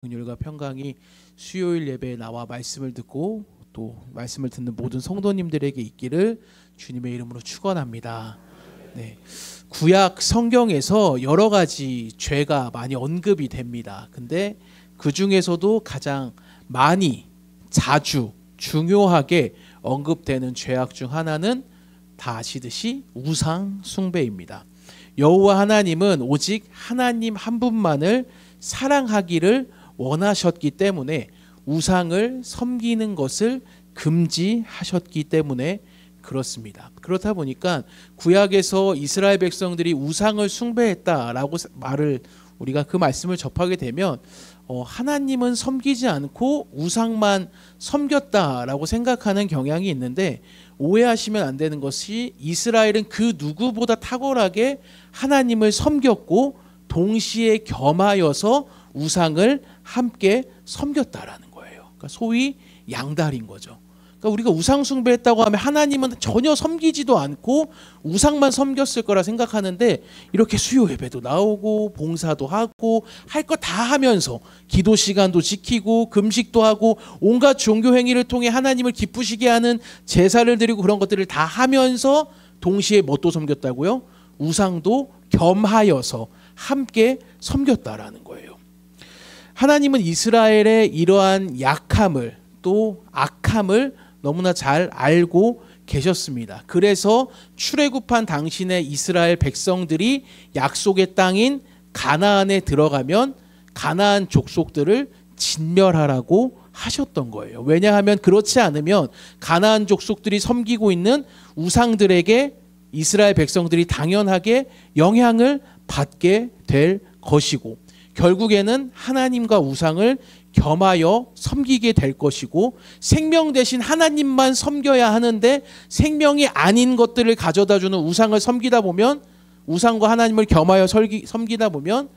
긍휼과 평강이 수요일 예배에 나와 말씀을 듣고 또 말씀을 듣는 모든 성도님들에게 있기를 주님의 이름으로 축원합니다. 네, 구약 성경에서 여러 가지 죄가 많이 언급이 됩니다. 근데 그 중에서도 가장 많이 자주 중요하게 언급되는 죄악 중 하나는 다 아시듯이 우상 숭배입니다. 여호와 하나님은 오직 하나님 한 분만을 사랑하기를 원하셨기 때문에 우상을 섬기는 것을 금지하셨기 때문에 그렇습니다. 그렇다 보니까 구약에서 이스라엘 백성들이 우상을 숭배했다라고 말을 우리가 그 말씀을 접하게 되면 하나님은 섬기지 않고 우상만 섬겼다라고 생각하는 경향이 있는데 오해하시면 안 되는 것이 이스라엘은 그 누구보다 탁월하게 하나님을 섬겼고 동시에 겸하여서 우상을 함께 섬겼다라는 거예요. 그러니까 소위 양다리인 거죠. 그러니까 우리가 우상 숭배했다고 하면 하나님은 전혀 섬기지도 않고 우상만 섬겼을 거라 생각하는데 이렇게 수요 예배도 나오고 봉사도 하고 할 거 다 하면서 기도 시간도 지키고 금식도 하고 온갖 종교 행위를 통해 하나님을 기쁘시게 하는 제사를 드리고 그런 것들을 다 하면서 동시에 뭣도 섬겼다고요? 우상도 겸하여서 함께 섬겼다라는 거예요. 하나님은 이스라엘의 이러한 약함을 또 악함을 너무나 잘 알고 계셨습니다. 그래서 출애굽한 당신의 이스라엘 백성들이 약속의 땅인 가나안에 들어가면 가나안 족속들을 진멸하라고 하셨던 거예요. 왜냐하면 그렇지 않으면 가나안 족속들이 섬기고 있는 우상들에게 이스라엘 백성들이 당연하게 영향을 받게 될 것이고 결국에는 하나님과 우상을 겸하여 섬기게 될 것이고 생명 대신 하나님만 섬겨야 하는데 생명이 아닌 것들을 가져다주는 우상을 섬기다 보면 우상과 하나님을 겸하여 섬기다 보면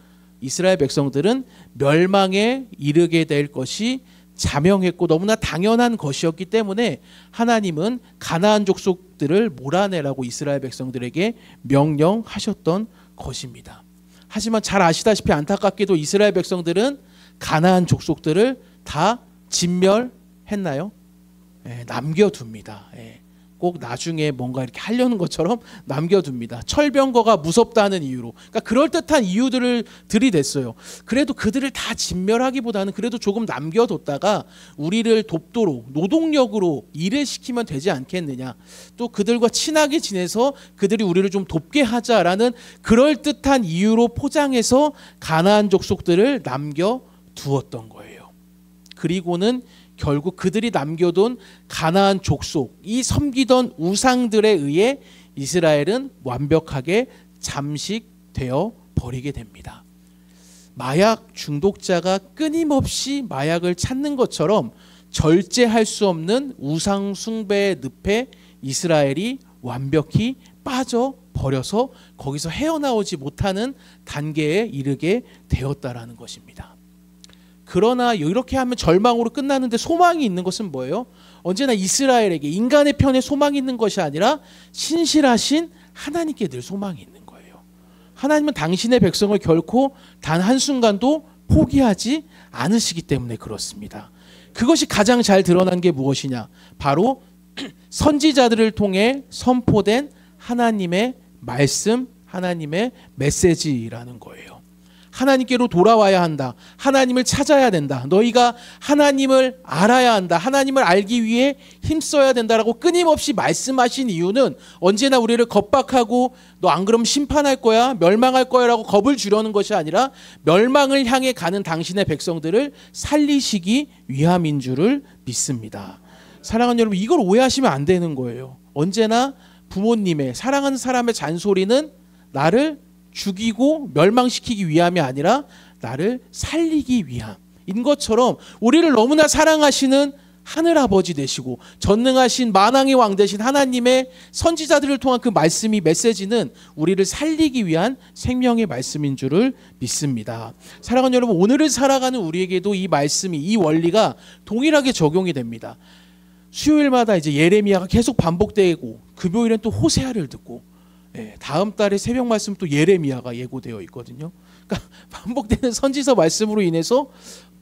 이스라엘 백성들은 멸망에 이르게 될 것이 자명했고 너무나 당연한 것이었기 때문에 하나님은 가나안 족속들을 몰아내라고 이스라엘 백성들에게 명령하셨던 것입니다. 하지만 잘 아시다시피 안타깝게도 이스라엘 백성들은 가나안 족속들을 다 진멸했나요? 남겨둡니다. 꼭 나중에 뭔가 이렇게 하려는 것처럼 남겨둡니다. 철병거가 무섭다는 이유로. 그러니까 그럴듯한 이유들을 들이댔어요. 그래도 그들을 다 진멸하기보다는 그래도 조금 남겨뒀다가 우리를 돕도록 노동력으로 일을 시키면 되지 않겠느냐. 또 그들과 친하게 지내서 그들이 우리를 좀 돕게 하자라는 그럴듯한 이유로 포장해서 가나안 족속들을 남겨두었던 거예요. 그리고는 결국 그들이 남겨둔 가나안 족속, 이 섬기던 우상들에 의해 이스라엘은 완벽하게 잠식되어 버리게 됩니다. 마약 중독자가 끊임없이 마약을 찾는 것처럼 절제할 수 없는 우상 숭배의 늪에 이스라엘이 완벽히 빠져버려서 거기서 헤어나오지 못하는 단계에 이르게 되었다라는 것입니다. 그러나 이렇게 하면 절망으로 끝나는데 소망이 있는 것은 뭐예요? 언제나 이스라엘에게 인간의 편에 소망이 있는 것이 아니라 신실하신 하나님께 늘 소망이 있는 거예요. 하나님은 당신의 백성을 결코 단 한순간도 포기하지 않으시기 때문에 그렇습니다. 그것이 가장 잘 드러난 게 무엇이냐? 바로 선지자들을 통해 선포된 하나님의 말씀, 하나님의 메시지라는 거예요. 하나님께로 돌아와야 한다. 하나님을 찾아야 된다. 너희가 하나님을 알아야 한다. 하나님을 알기 위해 힘써야 된다라고 끊임없이 말씀하신 이유는 언제나 우리를 겁박하고 너 안 그러면 심판할 거야, 멸망할 거야 라고 겁을 주려는 것이 아니라 멸망을 향해 가는 당신의 백성들을 살리시기 위함인 줄을 믿습니다. 사랑하는 여러분, 이걸 오해하시면 안 되는 거예요. 언제나 부모님의 사랑하는 사람의 잔소리는 나를 죽이고 멸망시키기 위함이 아니라 나를 살리기 위함인 것처럼 우리를 너무나 사랑하시는 하늘아버지 되시고 전능하신 만왕의 왕 되신 하나님의 선지자들을 통한 그 말씀이 메시지는 우리를 살리기 위한 생명의 말씀인 줄을 믿습니다. 사랑하는 여러분, 오늘을 살아가는 우리에게도 이 말씀이, 이 원리가 동일하게 적용이 됩니다. 수요일마다 이제 예레미야가 계속 반복되고 금요일엔 또 호세아를 듣고 다음 달에 새벽 말씀 또 예레미야가 예고되어 있거든요. 그러니까 반복되는 선지서 말씀으로 인해서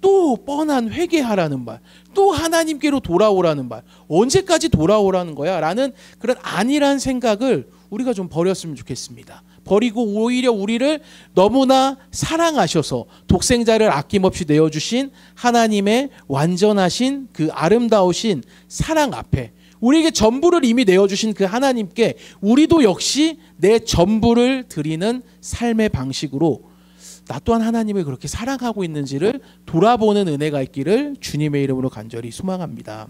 또 뻔한 회개하라는 말, 또 하나님께로 돌아오라는 말, 언제까지 돌아오라는 거야? 라는 그런 안일한 생각을 우리가 좀 버렸으면 좋겠습니다. 버리고 오히려 우리를 너무나 사랑하셔서 독생자를 아낌없이 내어주신 하나님의 완전하신 그 아름다우신 사랑 앞에, 우리에게 전부를 이미 내어주신 그 하나님께 우리도 역시 내 전부를 드리는 삶의 방식으로 나 또한 하나님을 그렇게 사랑하고 있는지를 돌아보는 은혜가 있기를 주님의 이름으로 간절히 소망합니다.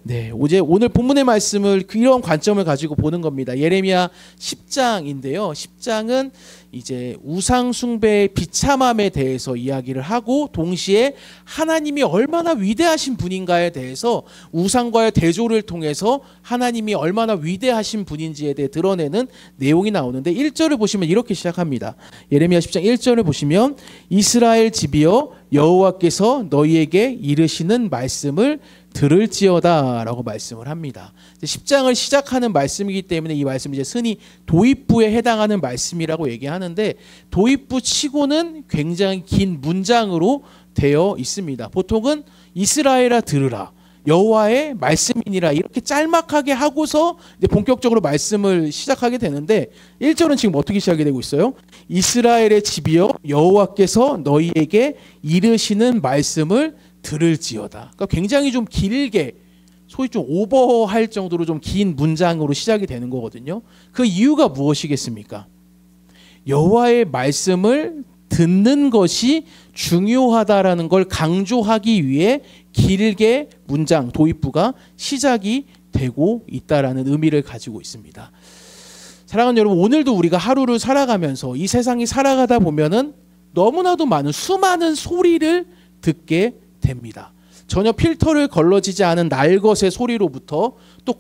네, 오늘 본문의 말씀을 이런 관점을 가지고 보는 겁니다. 예레미야 10장인데요. 10장은 이제 우상 숭배의 비참함에 대해서 이야기를 하고, 동시에 하나님이 얼마나 위대하신 분인가에 대해서 우상과의 대조를 통해서 하나님이 얼마나 위대하신 분인지에 대해 드러내는 내용이 나오는데, 1절을 보시면 이렇게 시작합니다. 예레미야 10장 1절을 보시면 이스라엘 집이여 여호와께서 너희에게 이르시는 말씀을 들을지어다 라고 말씀을 합니다. 10장을 시작하는 말씀이기 때문에 이 말씀이 이제 흔히 도입부에 해당하는 말씀이라고 얘기하는데, 도입부 치고는 굉장히 긴 문장으로 되어 있습니다. 보통은 이스라엘아 들으라, 여호와의 말씀이니라, 이렇게 짤막하게 하고서 이제 본격적으로 말씀을 시작하게 되는데, 1절은 지금 어떻게 시작이 되고 있어요? 이스라엘의 집이여 여호와께서 너희에게 이르시는 말씀을 들을지어다. 그러니까 굉장히 좀 길게, 소위 좀 오버할 정도로 좀 긴 문장으로 시작이 되는 거거든요. 그 이유가 무엇이겠습니까? 여호와의 말씀을 듣는 것이 중요하다라는 걸 강조하기 위해 길게 문장, 도입부가 시작이 되고 있다라는 의미를 가지고 있습니다. 사랑하는 여러분, 오늘도 우리가 하루를 살아가면서 이 세상이 살아가다 보면은 너무나도 많은 수많은 소리를 듣게 됩니다. 전혀 필터를 걸러지지 않은 날것의 소리로부터 또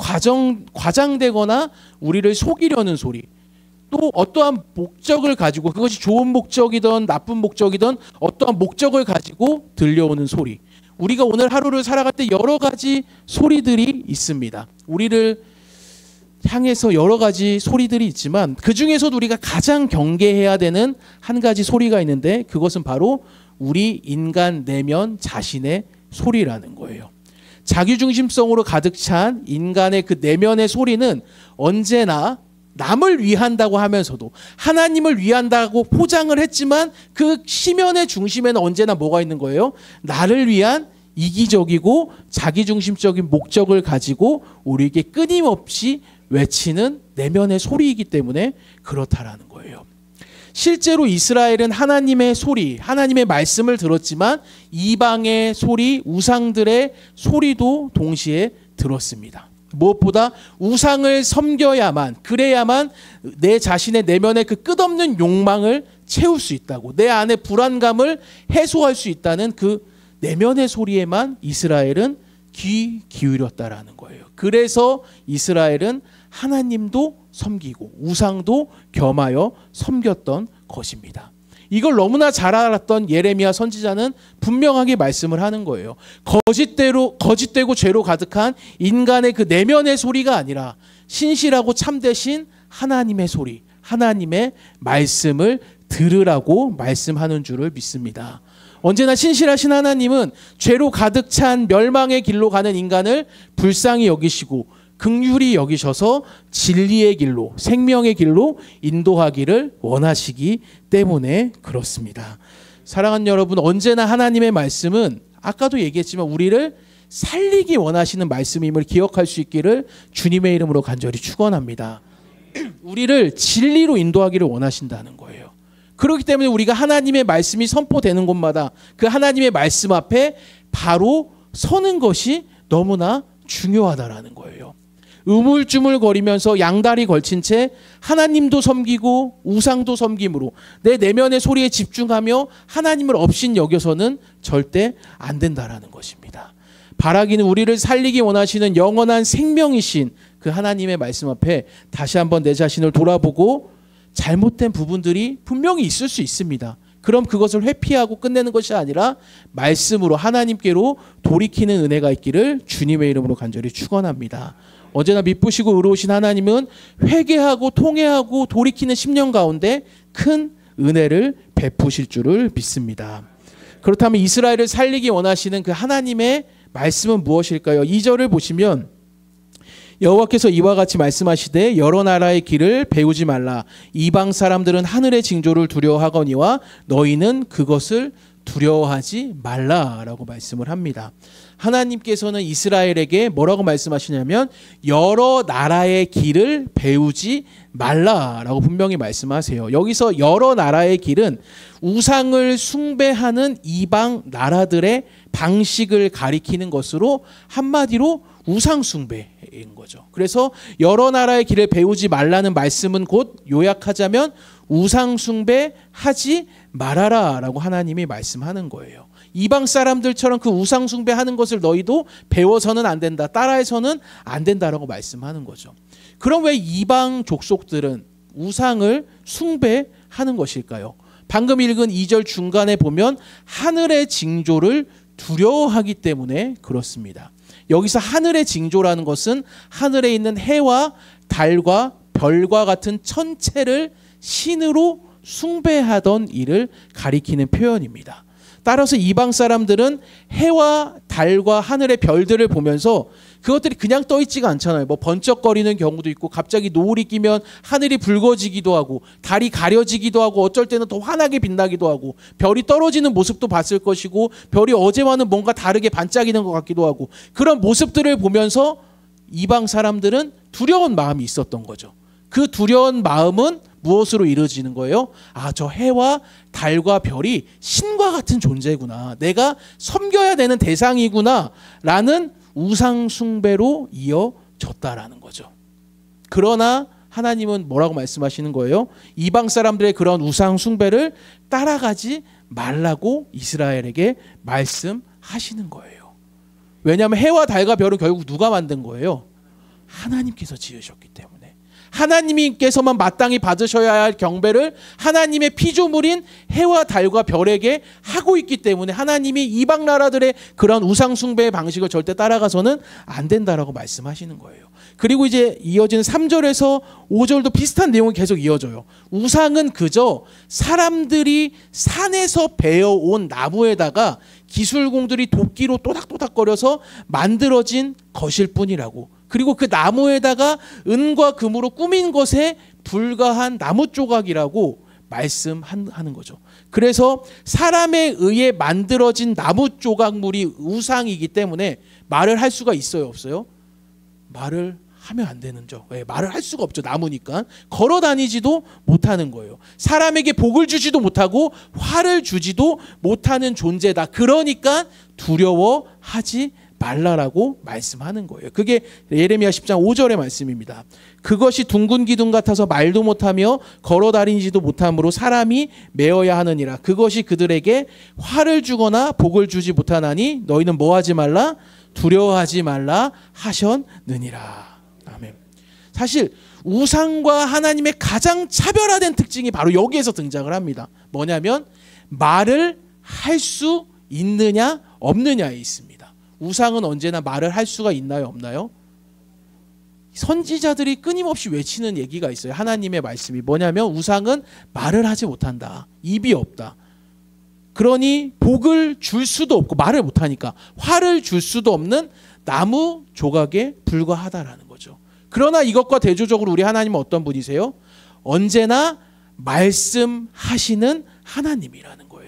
과장되거나 우리를 속이려는 소리, 또 어떠한 목적을 가지고, 그것이 좋은 목적이든 나쁜 목적이든 어떠한 목적을 가지고 들려오는 소리, 우리가 오늘 하루를 살아갈 때 여러 가지 소리들이 있습니다. 우리를 향해서 여러 가지 소리들이 있지만 그 중에서도 우리가 가장 경계해야 되는 한 가지 소리가 있는데, 그것은 바로 우리 인간 내면 자신의 소리라는 거예요. 자기중심성으로 가득 찬 인간의 그 내면의 소리는 언제나 남을 위한다고 하면서도 하나님을 위한다고 포장을 했지만, 그 시면의 중심에는 언제나 뭐가 있는 거예요? 나를 위한 이기적이고 자기중심적인 목적을 가지고 우리에게 끊임없이 외치는 내면의 소리이기 때문에 그렇다라는 거예요. 실제로 이스라엘은 하나님의 소리, 하나님의 말씀을 들었지만 이방의 소리, 우상들의 소리도 동시에 들었습니다. 무엇보다 우상을 섬겨야만, 그래야만 내 자신의 내면의 그 끝없는 욕망을 채울 수 있다고, 내 안의 불안감을 해소할 수 있다는 그 내면의 소리에만 이스라엘은 귀 기울였다라는 거예요. 그래서 이스라엘은 하나님도 섬기고 우상도 겸하여 섬겼던 것입니다. 이걸 너무나 잘 알았던 예레미야 선지자는 분명하게 말씀을 하는 거예요. 거짓되고 죄로 가득한 인간의 그 내면의 소리가 아니라 신실하고 참되신 하나님의 소리, 하나님의 말씀을 들으라고 말씀하는 줄을 믿습니다. 언제나 신실하신 하나님은 죄로 가득 찬 멸망의 길로 가는 인간을 불쌍히 여기시고 긍휼히 여기셔서 진리의 길로, 생명의 길로 인도하기를 원하시기 때문에 그렇습니다. 사랑하는 여러분, 언제나 하나님의 말씀은 아까도 얘기했지만 우리를 살리기 원하시는 말씀임을 기억할 수 있기를 주님의 이름으로 간절히 축원합니다. 우리를 진리로 인도하기를 원하신다는 거예요. 그렇기 때문에 우리가 하나님의 말씀이 선포되는 곳마다 그 하나님의 말씀 앞에 바로 서는 것이 너무나 중요하다라는 거예요. 우물쭈물거리면서 양다리 걸친 채 하나님도 섬기고 우상도 섬김으로 내 내면의 소리에 집중하며 하나님을 업신 여겨서는 절대 안 된다라는 것입니다. 바라기는 우리를 살리기 원하시는 영원한 생명이신 그 하나님의 말씀 앞에 다시 한번 내 자신을 돌아보고 잘못된 부분들이 분명히 있을 수 있습니다. 그럼 그것을 회피하고 끝내는 것이 아니라 말씀으로 하나님께로 돌이키는 은혜가 있기를 주님의 이름으로 간절히 축원합니다. 언제나 미쁘시고 의로우신 하나님은 회개하고 통회하고 돌이키는 심령 가운데 큰 은혜를 베푸실 줄을 믿습니다. 그렇다면 이스라엘을 살리기 원하시는 그 하나님의 말씀은 무엇일까요? 2절을 보시면 여호와께서 이와 같이 말씀하시되 여러 나라의 길을 배우지 말라. 이방 사람들은 하늘의 징조를 두려워하거니와 너희는 그것을 두려워하지 말라라고 말씀을 합니다. 하나님께서는 이스라엘에게 뭐라고 말씀하시냐면 여러 나라의 길을 배우지 말라라고 분명히 말씀하세요. 여기서 여러 나라의 길은 우상을 숭배하는 이방 나라들의 방식을 가리키는 것으로 한마디로 우상 숭배인 거죠. 그래서 여러 나라의 길을 배우지 말라는 말씀은 곧 요약하자면 우상 숭배하지 말아라라고 하나님이 말씀하는 거예요. 이방 사람들처럼 그 우상 숭배하는 것을 너희도 배워서는 안 된다, 따라해서는 안 된다라고 말씀하는 거죠. 그럼 왜 이방 족속들은 우상을 숭배하는 것일까요? 방금 읽은 2절 중간에 보면 하늘의 징조를 두려워하기 때문에 그렇습니다. 여기서 하늘의 징조라는 것은 하늘에 있는 해와 달과 별과 같은 천체를 신으로 숭배하던 일을 가리키는 표현입니다. 따라서 이방 사람들은 해와 달과 하늘의 별들을 보면서 그것들이 그냥 떠 있지가 않잖아요. 뭐 번쩍거리는 경우도 있고 갑자기 노을이 끼면 하늘이 붉어지기도 하고 달이 가려지기도 하고 어쩔 때는 더 환하게 빛나기도 하고 별이 떨어지는 모습도 봤을 것이고 별이 어제와는 뭔가 다르게 반짝이는 것 같기도 하고 그런 모습들을 보면서 이방 사람들은 두려운 마음이 있었던 거죠. 그 두려운 마음은 무엇으로 이루어지는 거예요? 아, 저 해와 달과 별이 신과 같은 존재구나. 내가 섬겨야 되는 대상이구나. 라는 우상 숭배로 이어졌다라는 거죠. 그러나 하나님은 뭐라고 말씀하시는 거예요? 이방 사람들의 그런 우상 숭배를 따라가지 말라고 이스라엘에게 말씀하시는 거예요. 왜냐하면 해와 달과 별은 결국 누가 만든 거예요? 하나님께서 지으셨기 때문에. 하나님께서만 마땅히 받으셔야 할 경배를 하나님의 피조물인 해와 달과 별에게 하고 있기 때문에 하나님이 이방 나라들의 그런 우상 숭배의 방식을 절대 따라가서는 안 된다라고 말씀하시는 거예요. 그리고 이제 이어지는 3절에서 5절도 비슷한 내용이 계속 이어져요. 우상은 그저 사람들이 산에서 베어온 나무에다가 기술공들이 도끼로 또닥또닥거려서 만들어진 것일 뿐이라고. 그리고 그 나무에다가 은과 금으로 꾸민 것에 불과한 나무 조각이라고 말씀하는 거죠. 그래서 사람에 의해 만들어진 나무 조각물이 우상이기 때문에 말을 할 수가 있어요, 없어요? 말을 하면 안 되는 죠. 왜? 말을 할 수가 없죠. 나무니까. 걸어 다니지도 못하는 거예요. 사람에게 복을 주지도 못하고 화를 주지도 못하는 존재다. 그러니까 두려워하지 말라라고 말씀하는 거예요. 그게 예레미야 10장 5절의 말씀입니다. 그것이 둥근 기둥 같아서 말도 못하며 걸어 다니지도 못하므로 사람이 메어야 하느니라. 그것이 그들에게 화를 주거나 복을 주지 못하나니 너희는 뭐하지 말라? 두려워하지 말라 하셨느니라. 아멘. 사실 우상과 하나님의 가장 차별화된 특징이 바로 여기에서 등장을 합니다. 뭐냐면 말을 할 수 있느냐 없느냐에 있습니다. 우상은 언제나 말을 할 수가 있나요, 없나요? 선지자들이 끊임없이 외치는 얘기가 있어요. 하나님의 말씀이 뭐냐면 우상은 말을 하지 못한다. 입이 없다. 그러니 복을 줄 수도 없고 말을 못하니까 화를 줄 수도 없는 나무 조각에 불과하다라는 거죠. 그러나 이것과 대조적으로 우리 하나님은 어떤 분이세요? 언제나 말씀하시는 하나님이라는 거예요.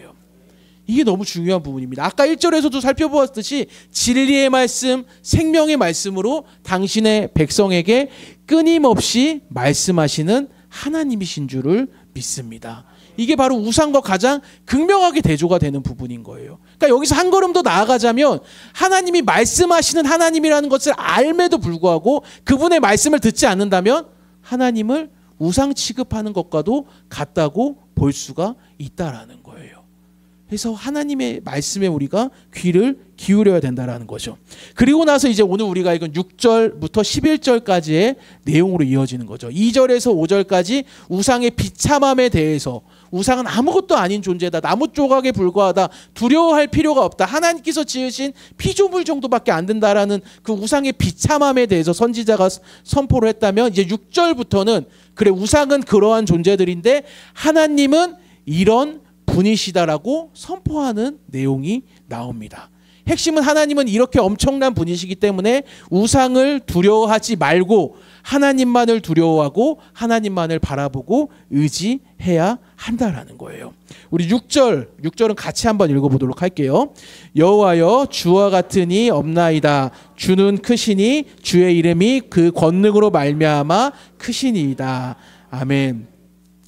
이게 너무 중요한 부분입니다. 아까 1절에서도 살펴보았듯이 진리의 말씀, 생명의 말씀으로 당신의 백성에게 끊임없이 말씀하시는 하나님이신 줄을 믿습니다. 이게 바로 우상과 가장 극명하게 대조가 되는 부분인 거예요. 그러니까 여기서 한 걸음 더 나아가자면 하나님이 말씀하시는 하나님이라는 것을 알매도 불구하고 그분의 말씀을 듣지 않는다면 하나님을 우상 취급하는 것과도 같다고 볼 수가 있다라는 거예요. 그래서 하나님의 말씀에 우리가 귀를 기울여야 된다는 거죠. 그리고 나서 이제 오늘 우리가 읽은 6절부터 11절까지의 내용으로 이어지는 거죠. 2절에서 5절까지 우상의 비참함에 대해서 우상은 아무것도 아닌 존재다. 나무 조각에 불과하다. 두려워할 필요가 없다. 하나님께서 지으신 피조물 정도밖에 안 된다라는 그 우상의 비참함에 대해서 선지자가 선포를 했다면 이제 6절부터는 그래 우상은 그러한 존재들인데 하나님은 이런 분이시다라고 선포하는 내용이 나옵니다. 핵심은 하나님은 이렇게 엄청난 분이시기 때문에 우상을 두려워하지 말고 하나님만을 두려워하고 하나님만을 바라보고 의지해야 한다라는 거예요. 우리 6절은 같이 한번 읽어보도록 할게요. 여호와여 주와 같으니 없나이다. 주는 크시니 주의 이름이 그 권능으로 말미암아 크시니이다. 아멘.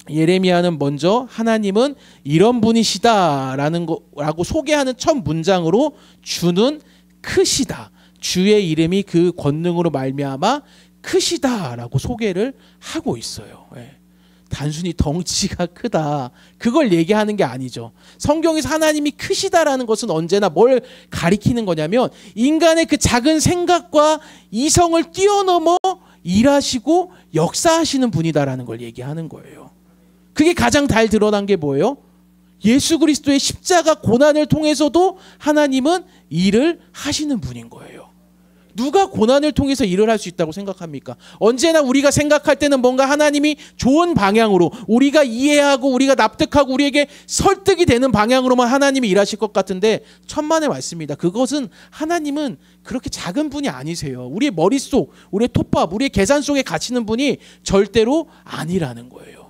예레미야는 먼저 하나님은 이런 분이시다라는 거라고 소개하는 첫 문장으로 주는 크시다. 주의 이름이 그 권능으로 말미암아 크시다라고 소개를 하고 있어요. 단순히 덩치가 크다 그걸 얘기하는 게 아니죠. 성경에서 하나님이 크시다라는 것은 언제나 뭘 가리키는 거냐면 인간의 그 작은 생각과 이성을 뛰어넘어 일하시고 역사하시는 분이다라는 걸 얘기하는 거예요. 그게 가장 잘 드러난 게 뭐예요? 예수 그리스도의 십자가 고난을 통해서도 하나님은 일을 하시는 분인 거예요. 누가 고난을 통해서 일을 할 수 있다고 생각합니까? 언제나 우리가 생각할 때는 뭔가 하나님이 좋은 방향으로 우리가 이해하고 우리가 납득하고 우리에게 설득이 되는 방향으로만 하나님이 일하실 것 같은데 천만의 말씀입니다. 그것은 하나님은 그렇게 작은 분이 아니세요. 우리의 머릿속, 우리의 톱밥, 우리의 계산 속에 갇히는 분이 절대로 아니라는 거예요.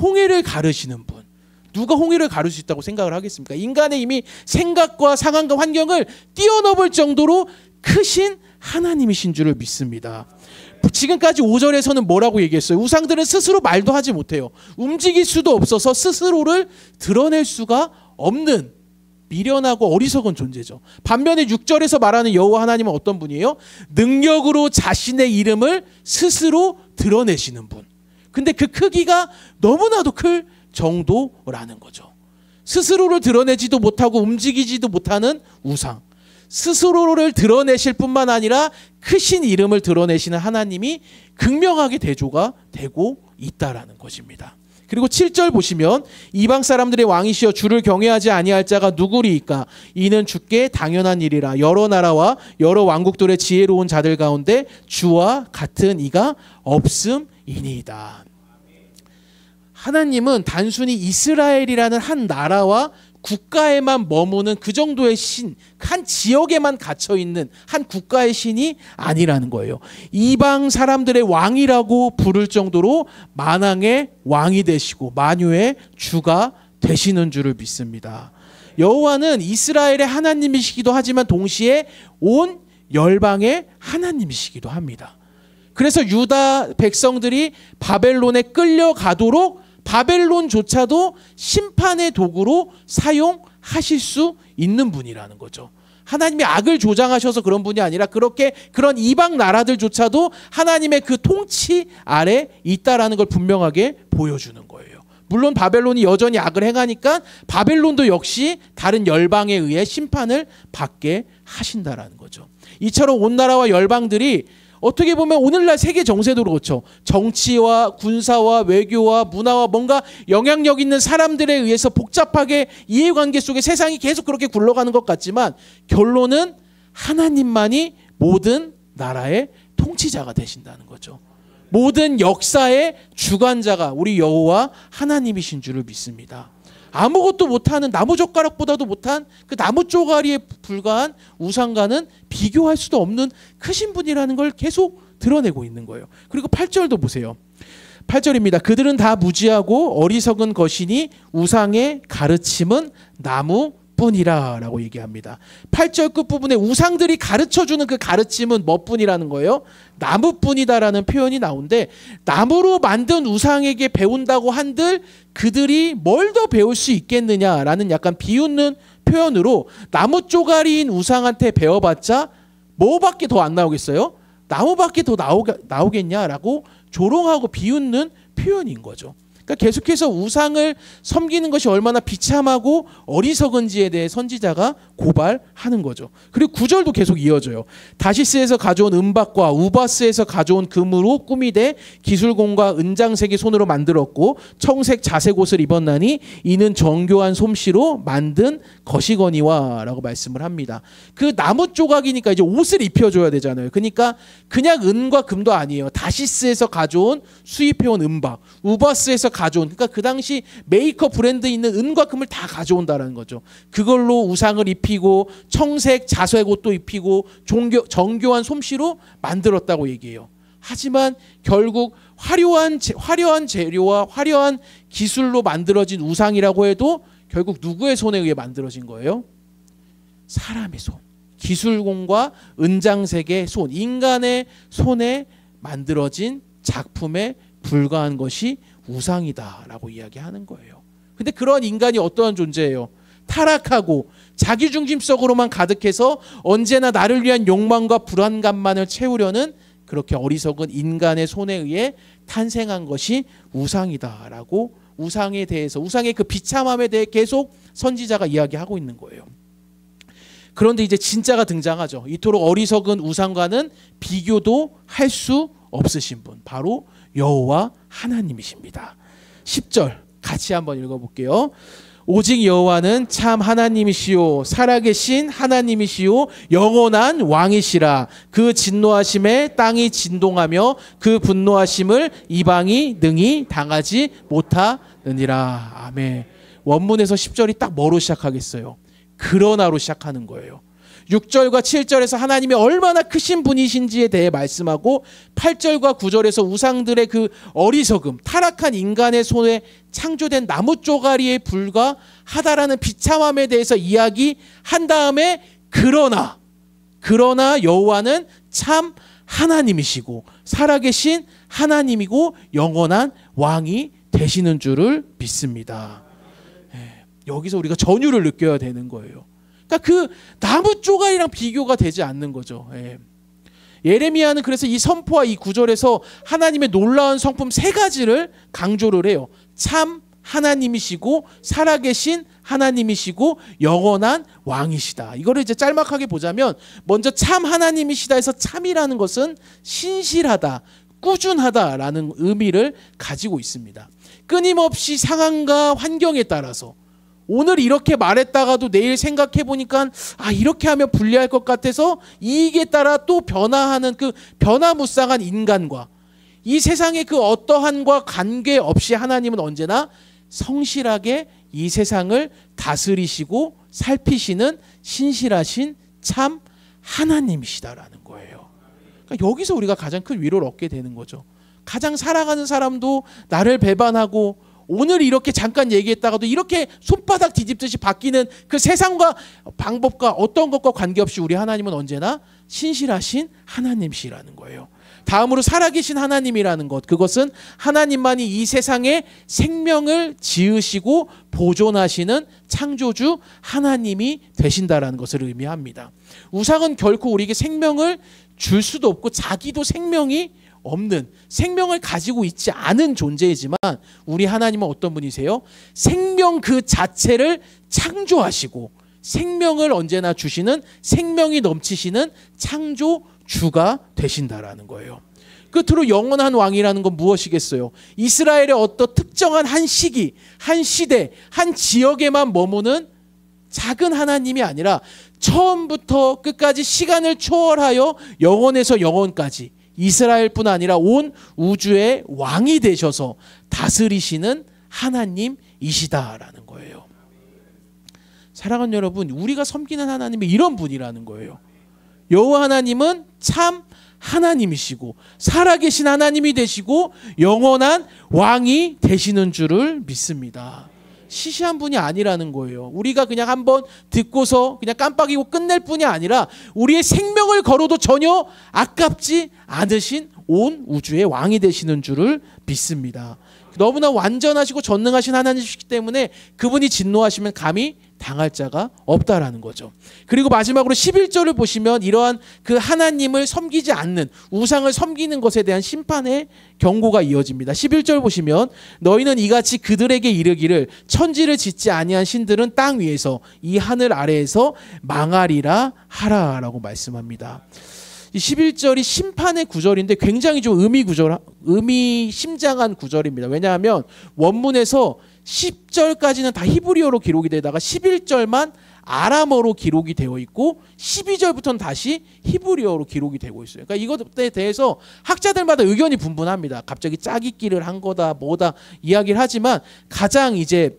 홍해를 가르시는 분. 누가 홍해를 가를 수 있다고 생각을 하겠습니까? 인간의 이미 생각과 상황과 환경을 뛰어넘을 정도로 크신 하나님이신 줄을 믿습니다. 지금까지 5절에서는 뭐라고 얘기했어요? 우상들은 스스로 말도 하지 못해요. 움직일 수도 없어서 스스로를 드러낼 수가 없는 미련하고 어리석은 존재죠. 반면에 6절에서 말하는 여호와 하나님은 어떤 분이에요? 능력으로 자신의 이름을 스스로 드러내시는 분. 근데 그 크기가 너무나도 클 정도라는 거죠. 스스로를 드러내지도 못하고 움직이지도 못하는 우상. 스스로를 드러내실 뿐만 아니라 크신 이름을 드러내시는 하나님이 극명하게 대조가 되고 있다라는 것입니다. 그리고 7절 보시면 이방 사람들의 왕이시여 주를 경외하지 아니할 자가 누구리이까? 이는 주께 당연한 일이라. 여러 나라와 여러 왕국들의 지혜로운 자들 가운데 주와 같은 이가 없음이니이다. 하나님은 단순히 이스라엘이라는 한 나라와 국가에만 머무는 그 정도의 신, 한 지역에만 갇혀있는 한 국가의 신이 아니라는 거예요. 이방 사람들의 왕이라고 부를 정도로 만왕의 왕이 되시고 만유의 주가 되시는 줄을 믿습니다. 여호와는 이스라엘의 하나님이시기도 하지만 동시에 온 열방의 하나님이시기도 합니다. 그래서 유다 백성들이 바벨론에 끌려가도록 바벨론조차도 심판의 도구로 사용하실 수 있는 분이라는 거죠. 하나님이 악을 조장하셔서 그런 분이 아니라 그런 이방 나라들조차도 하나님의 그 통치 아래 있다라는 걸 분명하게 보여주는 거예요. 물론 바벨론이 여전히 악을 행하니까 바벨론도 역시 다른 열방에 의해 심판을 받게 하신다라는 거죠. 이처럼 온 나라와 열방들이 어떻게 보면 오늘날 세계 정세도 그렇죠. 정치와 군사와 외교와 문화와 뭔가 영향력 있는 사람들에 의해서 복잡하게 이해관계 속에 세상이 계속 그렇게 굴러가는 것 같지만 결론은 하나님만이 모든 나라의 통치자가 되신다는 거죠. 모든 역사의 주관자가 우리 여호와 하나님이신 줄을 믿습니다. 아무것도 못하는 나무젓가락보다도 못한 그 나무 쪼가리에 불과한 우상과는 비교할 수도 없는 크신 분이라는 걸 계속 드러내고 있는 거예요. 그리고 8절도 보세요. 8절입니다. 그들은 다 무지하고 어리석은 것이니 우상의 가르침은 나무뿐이라 라고 얘기합니다. 8절 끝부분에 우상들이 가르쳐주는 그 가르침은 뭐뿐이라는 거예요? 나무뿐이다라는 표현이 나오는데 나무로 만든 우상에게 배운다고 한들 그들이 뭘 더 배울 수 있겠느냐라는 약간 비웃는 표현으로 나무 쪼가리인 우상한테 배워봤자 뭐밖에 더 안 나오겠어요? 나무밖에 더 나오겠냐라고 조롱하고 비웃는 표현인 거죠. 그러니까 계속해서 우상을 섬기는 것이 얼마나 비참하고 어리석은지에 대해 선지자가 고발하는 거죠. 그리고 9절도 계속 이어져요. 다시스에서 가져온 은박과 우바스에서 가져온 금으로 꾸미되 기술공과 은장색의 손으로 만들었고 청색 자색 옷을 입었나니 이는 정교한 솜씨로 만든 것이거니와 라고 말씀을 합니다. 그 나무 조각이니까 이제 옷을 입혀줘야 되잖아요. 그러니까 그냥 은과 금도 아니에요. 다시스에서 가져온 수입해온 은박, 우바스에서 가져온, 그러니까 그 당시 메이커 브랜드 있는 은과 금을 다 가져온다라는 거죠. 그걸로 우상을 입히고 청색 자색 옷도 입히고 정교한 솜씨로 만들었다고 얘기해요. 하지만 결국 화려한 재료와 화려한 기술로 만들어진 우상이라고 해도 결국 누구의 손에 의해 만들어진 거예요? 사람의 손, 기술공과 은장색의 손, 인간의 손에 만들어진 작품에 불과한 것이 우상이다라고 이야기하는 거예요. 근데 그런 인간이 어떠한 존재예요? 타락하고 자기중심적으로만 가득해서 언제나 나를 위한 욕망과 불안감만을 채우려는 그렇게 어리석은 인간의 손에 의해 탄생한 것이 우상이다라고 우상에 대해서, 우상의 그 비참함에 대해 계속 선지자가 이야기하고 있는 거예요. 그런데 이제 진짜가 등장하죠. 이토록 어리석은 우상과는 비교도 할 수 없으신 분, 바로 여호와 하나님이십니다. 10절 같이 한번 읽어볼게요. 오직 여호와는 참 하나님이시요 살아계신 하나님이시요 영원한 왕이시라. 그 진노하심에 땅이 진동하며 그 분노하심을 이방이 능히 당하지 못하느니라. 아멘. 원문에서 10절이 딱 뭐로 시작하겠어요? 그러나로 시작하는 거예요. 6절과 7절에서 하나님이 얼마나 크신 분이신지에 대해 말씀하고 8절과 9절에서 우상들의 그 어리석음, 타락한 인간의 손에 창조된 나무 쪼가리에 불과하다라는 비참함에 대해서 이야기한 다음에 그러나 여호와는 참 하나님이시고 살아계신 하나님이고 영원한 왕이 되시는 줄을 믿습니다. 여기서 우리가 전율을 느껴야 되는 거예요. 그러니까 그 나무 쪼가리랑 비교가 되지 않는 거죠. 예레미야는 그래서 이 선포와 이 구절에서 하나님의 놀라운 성품 세 가지를 강조를 해요. 참 하나님이시고 살아계신 하나님이시고 영원한 왕이시다. 이거를 이제 짤막하게 보자면 먼저 참 하나님이시다 해서 참이라는 것은 신실하다, 꾸준하다라는 의미를 가지고 있습니다. 끊임없이 상황과 환경에 따라서 오늘 이렇게 말했다가도 내일 생각해 보니까 이렇게 하면 불리할 것 같아서 이익에 따라 또 변화하는 그 변화무쌍한 인간과 이 세상의 그 어떠한과 관계없이 하나님은 언제나 성실하게 이 세상을 다스리시고 살피시는 신실하신 참 하나님이시다라는 거예요. 그러니까 여기서 우리가 가장 큰 위로를 얻게 되는 거죠. 가장 사랑하는 사람도 나를 배반하고 오늘 이렇게 잠깐 얘기했다가도 이렇게 손바닥 뒤집듯이 바뀌는 그 세상과 방법과 어떤 것과 관계없이 우리 하나님은 언제나 신실하신 하나님이시라는 거예요. 다음으로 살아계신 하나님이라는 것, 그것은 하나님만이 이 세상에 생명을 지으시고 보존하시는 창조주 하나님이 되신다라는 것을 의미합니다. 우상은 결코 우리에게 생명을 줄 수도 없고 자기도 생명이 없는, 생명을 가지고 있지 않은 존재이지만 우리 하나님은 어떤 분이세요? 생명 그 자체를 창조하시고 생명을 언제나 주시는, 생명이 넘치시는 창조주가 되신다라는 거예요. 끝으로 영원한 왕이라는 건 무엇이겠어요? 이스라엘의 어떤 특정한 한 시기, 한 시대, 한 지역에만 머무는 작은 하나님이 아니라 처음부터 끝까지 시간을 초월하여 영원에서 영원까지 이스라엘뿐 아니라 온 우주의 왕이 되셔서 다스리시는 하나님이시다라는 거예요. 사랑하는 여러분, 우리가 섬기는 하나님이 이런 분이라는 거예요. 여호와 하나님은 참 하나님이시고 살아계신 하나님이 되시고 영원한 왕이 되시는 줄을 믿습니다. 시시한 분이 아니라는 거예요. 우리가 그냥 한번 듣고서 그냥 깜빡이고 끝낼 뿐이 아니라 우리의 생명을 걸어도 전혀 아깝지 않으신 온 우주의 왕이 되시는 줄을 믿습니다. 너무나 완전하시고 전능하신 하나님이시기 때문에 그분이 진노하시면 감히 당할 자가 없다라는 거죠. 그리고 마지막으로 11절을 보시면 이러한 그 하나님을 섬기지 않는, 우상을 섬기는 것에 대한 심판의 경고가 이어집니다. 11절 보시면 너희는 이같이 그들에게 이르기를 천지를 짓지 아니한 신들은 땅 위에서 이 하늘 아래에서 망하리라 하라라고 말씀합니다. 이 11절이 심판의 구절인데 굉장히 좀 의미심장한 구절입니다. 왜냐하면 원문에서 10절까지는 다 히브리어로 기록이 되다가 11절만 아람어로 기록이 되어 있고 12절부터는 다시 히브리어로 기록이 되고 있어요. 그러니까 이것에 대해서 학자들마다 의견이 분분합니다. 갑자기 짜깁기를 한 거다 뭐다 이야기를 하지만 가장 이제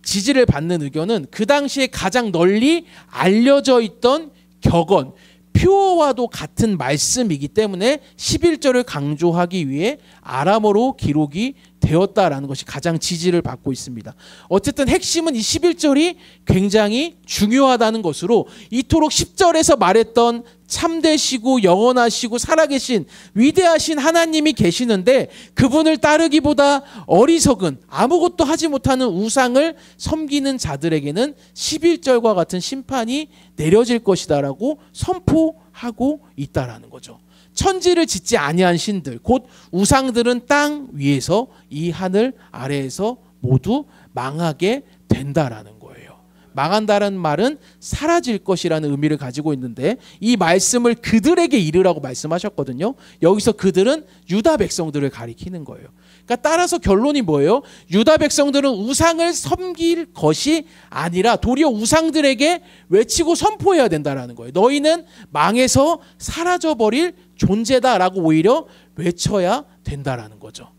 지지를 받는 의견은 그 당시에 가장 널리 알려져 있던 격언, 표어와도 같은 말씀이기 때문에 11절을 강조하기 위해 아람어로 기록이 되었다라는 것이 가장 지지를 받고 있습니다. 어쨌든 핵심은 이 11절이 굉장히 중요하다는 것으로 이토록 10절에서 말했던 참되시고 영원하시고 살아계신 위대하신 하나님이 계시는데 그분을 따르기보다 어리석은 아무것도 하지 못하는 우상을 섬기는 자들에게는 11절과 같은 심판이 내려질 것이다라고 선포하고 있다라는 거죠. 천지를 짓지 아니한 신들 곧 우상들은 땅 위에서 이 하늘 아래에서 모두 망하게 된다라는 거예요. 망한다는 말은 사라질 것이라는 의미를 가지고 있는데 이 말씀을 그들에게 이르라고 말씀하셨거든요. 여기서 그들은 유다 백성들을 가리키는 거예요. 그러니까 따라서 결론이 뭐예요? 유다 백성들은 우상을 섬길 것이 아니라 도리어 우상들에게 외치고 선포해야 된다라는 거예요. 너희는 망해서 사라져버릴 존재다라고 오히려 외쳐야 된다라는 거죠.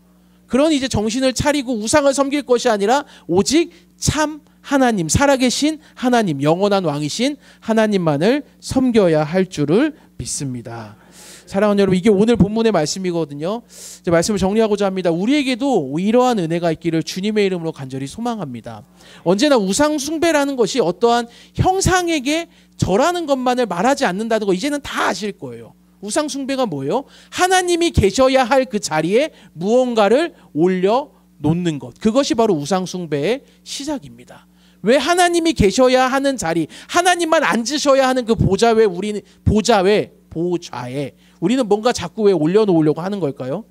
그러니 이제 정신을 차리고 우상을 섬길 것이 아니라 오직 참 하나님, 살아계신 하나님, 영원한 왕이신 하나님만을 섬겨야 할 줄을 믿습니다. 사랑하는 여러분, 이게 오늘 본문의 말씀이거든요. 이제 말씀을 정리하고자 합니다. 우리에게도 이러한 은혜가 있기를 주님의 이름으로 간절히 소망합니다. 언제나 우상 숭배라는 것이 어떠한 형상에게 절하는 것만을 말하지 않는다는 거 이제는 다 아실 거예요. 우상 숭배가 뭐예요? 하나님이 계셔야 할 그 자리에 무언가를 올려놓는 것. 그것이 바로 우상 숭배의 시작입니다. 왜 하나님이 계셔야 하는 자리, 하나님만 앉으셔야 하는 그 보좌에 우리는 뭔가 자꾸 왜 올려놓으려고 하는 걸까요?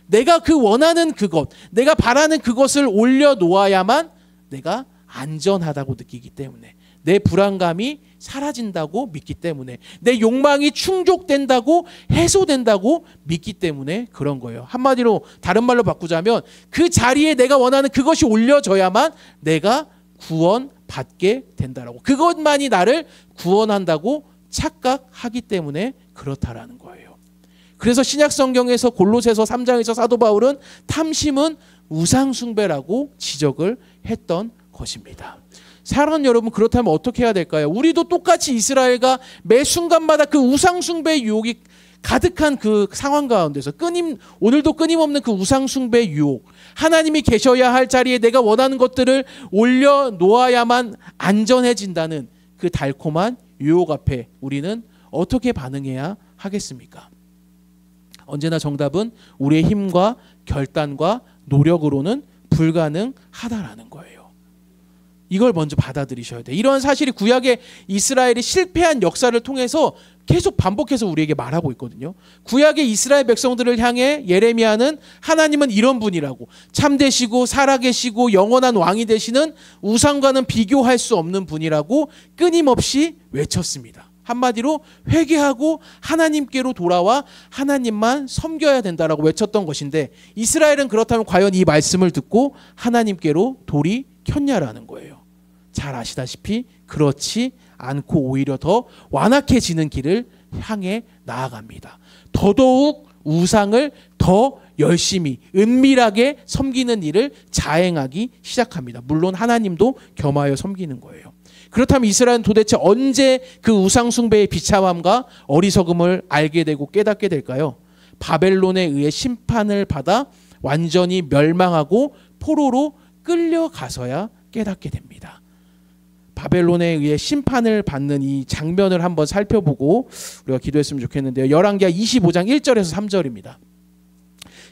내가 그 원하는 그것, 내가 바라는 그것을 올려놓아야만 내가 안전하다고 느끼기 때문에, 내 불안감이 사라진다고 믿기 때문에, 내 욕망이 충족된다고 해소된다고 믿기 때문에 그런 거예요. 한마디로 다른 말로 바꾸자면 그 자리에 내가 원하는 그것이 올려져야만 내가 구원받게 된다라고, 그것만이 나를 구원한다고 착각하기 때문에 그렇다라는 거예요. 그래서 신약 성경에서 골로새서 3장에서 사도 바울은 탐심은 우상 숭배라고 지적을 했던 것입니다. 사랑하는 여러분, 그렇다면 어떻게 해야 될까요? 우리도 똑같이 이스라엘과 매 순간마다 그 우상 숭배의 유혹이 가득한 그 상황 가운데서 오늘도 끊임없는 그 우상 숭배의 유혹, 하나님이 계셔야 할 자리에 내가 원하는 것들을 올려놓아야만 안전해진다는 그 달콤한 유혹 앞에 우리는 어떻게 반응해야 하겠습니까? 언제나 정답은 우리의 힘과 결단과 노력으로는 불가능하다라는 거예요. 이걸 먼저 받아들이셔야 돼요. 이런 사실이 구약의 이스라엘이 실패한 역사를 통해서 계속 반복해서 우리에게 말하고 있거든요. 구약의 이스라엘 백성들을 향해 예레미야는 하나님은 이런 분이라고, 참되시고 살아계시고 영원한 왕이 되시는 우상과는 비교할 수 없는 분이라고 끊임없이 외쳤습니다. 한마디로 회개하고 하나님께로 돌아와 하나님만 섬겨야 된다라고 외쳤던 것인데, 이스라엘은 그렇다면 과연 이 말씀을 듣고 하나님께로 돌이켰냐라는 거예요. 잘 아시다시피 그렇지 않고 오히려 더 완악해지는 길을 향해 나아갑니다. 더더욱 우상을 더 열심히 은밀하게 섬기는 일을 자행하기 시작합니다. 물론 하나님도 겸하여 섬기는 거예요. 그렇다면 이스라엘은 도대체 언제 그 우상 숭배의 비참함과 어리석음을 알게 되고 깨닫게 될까요? 바벨론에 의해 심판을 받아 완전히 멸망하고 포로로 끌려가서야 깨닫게 됩니다. 바벨론에 의해 심판을 받는 이 장면을 한번 살펴보고 우리가 기도했으면 좋겠는데요. 열왕기하 25장 1절에서 3절입니다.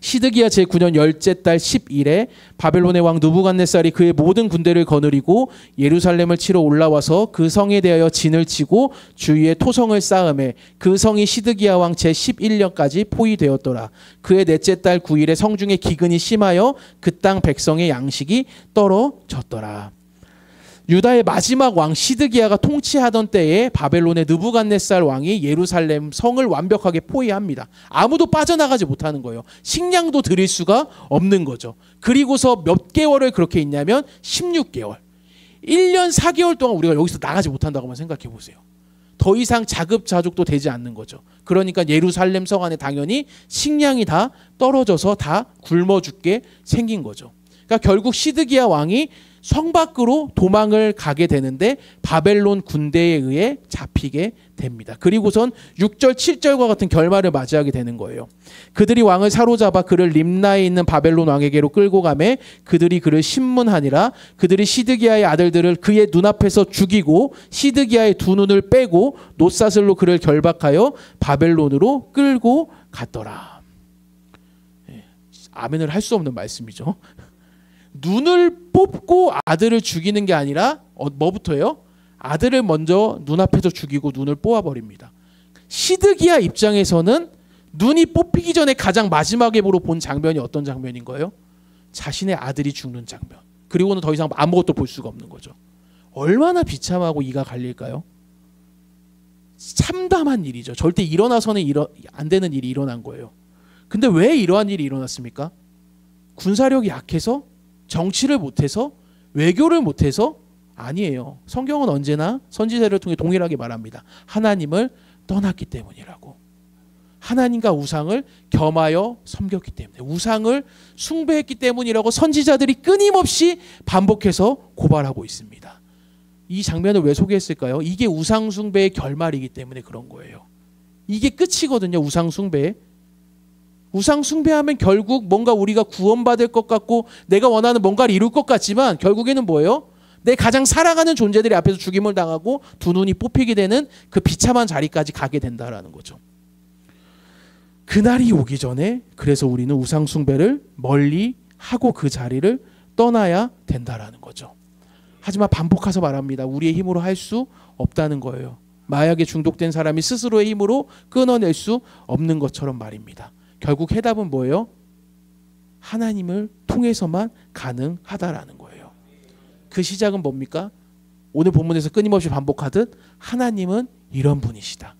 시드기야 제9년 열째 달 10일에 바벨론의 왕 느부갓네살이 그의 모든 군대를 거느리고 예루살렘을 치러 올라와서 그 성에 대하여 진을 치고 주위에 토성을 쌓음에 그 성이 시드기야 왕 제11년까지 포위되었더라. 그의 넷째 달 9일에 성중에 기근이 심하여 그 땅 백성의 양식이 떨어졌더라. 유다의 마지막 왕 시드기야가 통치하던 때에 바벨론의 느부갓네살 왕이 예루살렘 성을 완벽하게 포위합니다. 아무도 빠져나가지 못하는 거예요. 식량도 드릴 수가 없는 거죠. 그리고서 몇 개월을 그렇게 있냐면 16개월. 1년 4개월 동안 우리가 여기서 나가지 못한다고만 생각해 보세요. 더 이상 자급자족도 되지 않는 거죠. 그러니까 예루살렘 성 안에 당연히 식량이 다 떨어져서 다 굶어 죽게 생긴 거죠. 그러니까 결국 시드기야 왕이 성 밖으로 도망을 가게 되는데 바벨론 군대에 의해 잡히게 됩니다. 그리고선 6절 7절과 같은 결말을 맞이하게 되는 거예요. 그들이 왕을 사로잡아 그를 림나에 있는 바벨론 왕에게로 끌고 가매 그들이 그를 신문하니라. 그들이 시드기야의 아들들을 그의 눈앞에서 죽이고 시드기야의 두 눈을 빼고 놋사슬로 그를 결박하여 바벨론으로 끌고 갔더라. 아멘을 할 수 없는 말씀이죠. 눈을 뽑고 아들을 죽이는 게 아니라 뭐부터예요? 아들을 먼저 눈앞에서 죽이고 눈을 뽑아버립니다. 시드기야 입장에서는 눈이 뽑히기 전에 가장 마지막에 본 장면이 어떤 장면인 거예요? 자신의 아들이 죽는 장면. 그리고는 더 이상 아무것도 볼 수가 없는 거죠. 얼마나 비참하고 이가 갈릴까요? 참담한 일이죠. 절대 일어나서는 안 되는 일이 일어난 거예요. 근데 왜 이러한 일이 일어났습니까? 군사력이 약해서? 정치를 못해서? 외교를 못해서? 아니에요. 성경은 언제나 선지자를 통해 동일하게 말합니다. 하나님을 떠났기 때문이라고. 하나님과 우상을 겸하여 섬겼기 때문에, 우상을 숭배했기 때문이라고 선지자들이 끊임없이 반복해서 고발하고 있습니다. 이 장면을 왜 소개했을까요? 이게 우상 숭배의 결말이기 때문에 그런 거예요. 이게 끝이거든요. 우상 숭배. 우상 숭배하면 결국 뭔가 우리가 구원받을 것 같고 내가 원하는 뭔가를 이룰 것 같지만 결국에는 뭐예요? 내 가장 사랑하는 존재들이 앞에서 죽임을 당하고 두 눈이 뽑히게 되는 그 비참한 자리까지 가게 된다라는 거죠. 그날이 오기 전에 그래서 우리는 우상 숭배를 멀리 하고 그 자리를 떠나야 된다라는 거죠. 하지만 반복해서 말합니다. 우리의 힘으로 할 수 없다는 거예요. 마약에 중독된 사람이 스스로의 힘으로 끊어낼 수 없는 것처럼 말입니다. 결국 해답은 뭐예요? 하나님을 통해서만 가능하다라는 거예요. 그 시작은 뭡니까? 오늘 본문에서 끊임없이 반복하듯 하나님은 이런 분이시다.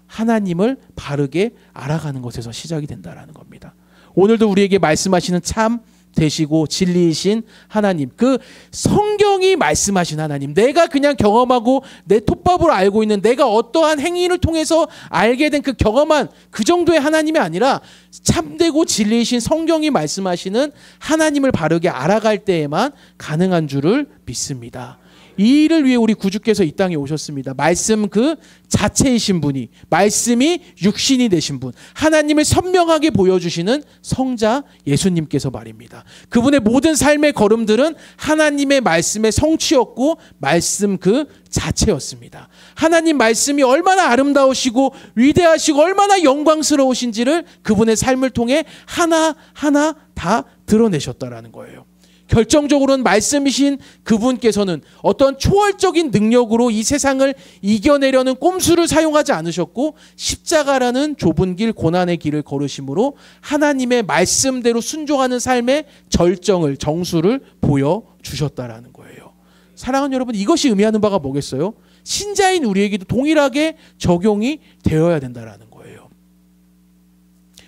하나님을 바르게 알아가는 것에서 시작이 된다라는 겁니다. 오늘도 우리에게 말씀하시는 참 되시고 진리이신 하나님, 그 성경이 말씀하신 하나님, 내가 그냥 경험하고 내 톱밥으로 알고 있는 내가 어떠한 행위를 통해서 알게 된 그 경험한 그 정도의 하나님이 아니라 참되고 진리이신 성경이 말씀하시는 하나님을 바르게 알아갈 때에만 가능한 줄을 믿습니다. 이 일을 위해 우리 구주께서 이 땅에 오셨습니다. 말씀 그 자체이신 분이, 말씀이 육신이 되신 분, 하나님을 선명하게 보여주시는 성자 예수님께서 말입니다. 그분의 모든 삶의 걸음들은 하나님의 말씀의 성취였고 말씀 그 자체였습니다. 하나님 말씀이 얼마나 아름다우시고 위대하시고 얼마나 영광스러우신지를 그분의 삶을 통해 하나하나 다 드러내셨다라는 거예요. 결정적으로는 말씀이신 그분께서는 어떤 초월적인 능력으로 이 세상을 이겨내려는 꼼수를 사용하지 않으셨고 십자가라는 좁은 길, 고난의 길을 걸으심으로 하나님의 말씀대로 순종하는 삶의 절정을, 정수를 보여주셨다라는 거예요. 사랑하는 여러분, 이것이 의미하는 바가 뭐겠어요? 신자인 우리에게도 동일하게 적용이 되어야 된다라는 거예요.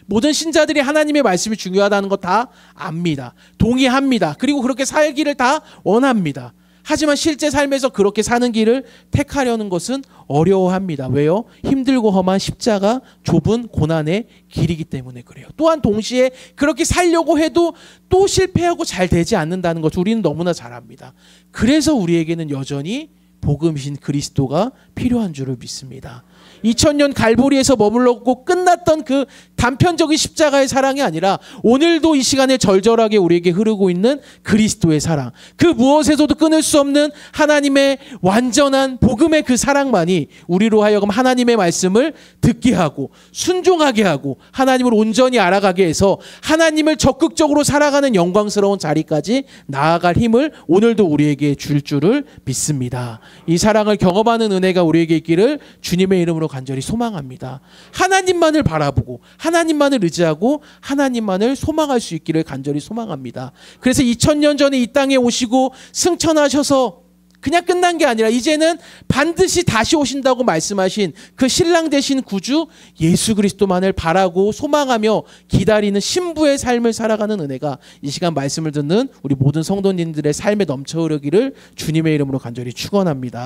모든 신자들이 하나님의 말씀이 중요하다는 거 다 압니다. 동의합니다. 그리고 그렇게 살기를 다 원합니다. 하지만 실제 삶에서 그렇게 사는 길을 택하려는 것은 어려워합니다. 왜요? 힘들고 험한 십자가, 좁은 고난의 길이기 때문에 그래요. 또한 동시에 그렇게 살려고 해도 또 실패하고 잘 되지 않는다는 것 우리는 너무나 잘 압니다. 그래서 우리에게는 여전히 복음이신 그리스도가 필요한 줄을 믿습니다. 2000년 갈보리에서 머물렀고 끝났던 그 단편적인 십자가의 사랑이 아니라 오늘도 이 시간에 절절하게 우리에게 흐르고 있는 그리스도의 사랑, 그 무엇에서도 끊을 수 없는 하나님의 완전한 복음의 그 사랑만이 우리로 하여금 하나님의 말씀을 듣게 하고 순종하게 하고 하나님을 온전히 알아가게 해서 하나님을 적극적으로 살아가는 영광스러운 자리까지 나아갈 힘을 오늘도 우리에게 줄 줄을 믿습니다. 이 사랑을 경험하는 은혜가 우리에게 있기를 주님의 이름으로 간절히 소망합니다. 하나님만을 바라보고 하나님만을 의지하고 하나님만을 소망할 수 있기를 간절히 소망합니다. 그래서 2000년 전에 이 땅에 오시고 승천하셔서 그냥 끝난 게 아니라 이제는 반드시 다시 오신다고 말씀하신 그 신랑 되신 구주 예수 그리스도만을 바라고 소망하며 기다리는 신부의 삶을 살아가는 은혜가 이 시간 말씀을 듣는 우리 모든 성도님들의 삶에 넘쳐흐르기를 주님의 이름으로 간절히 축원합니다.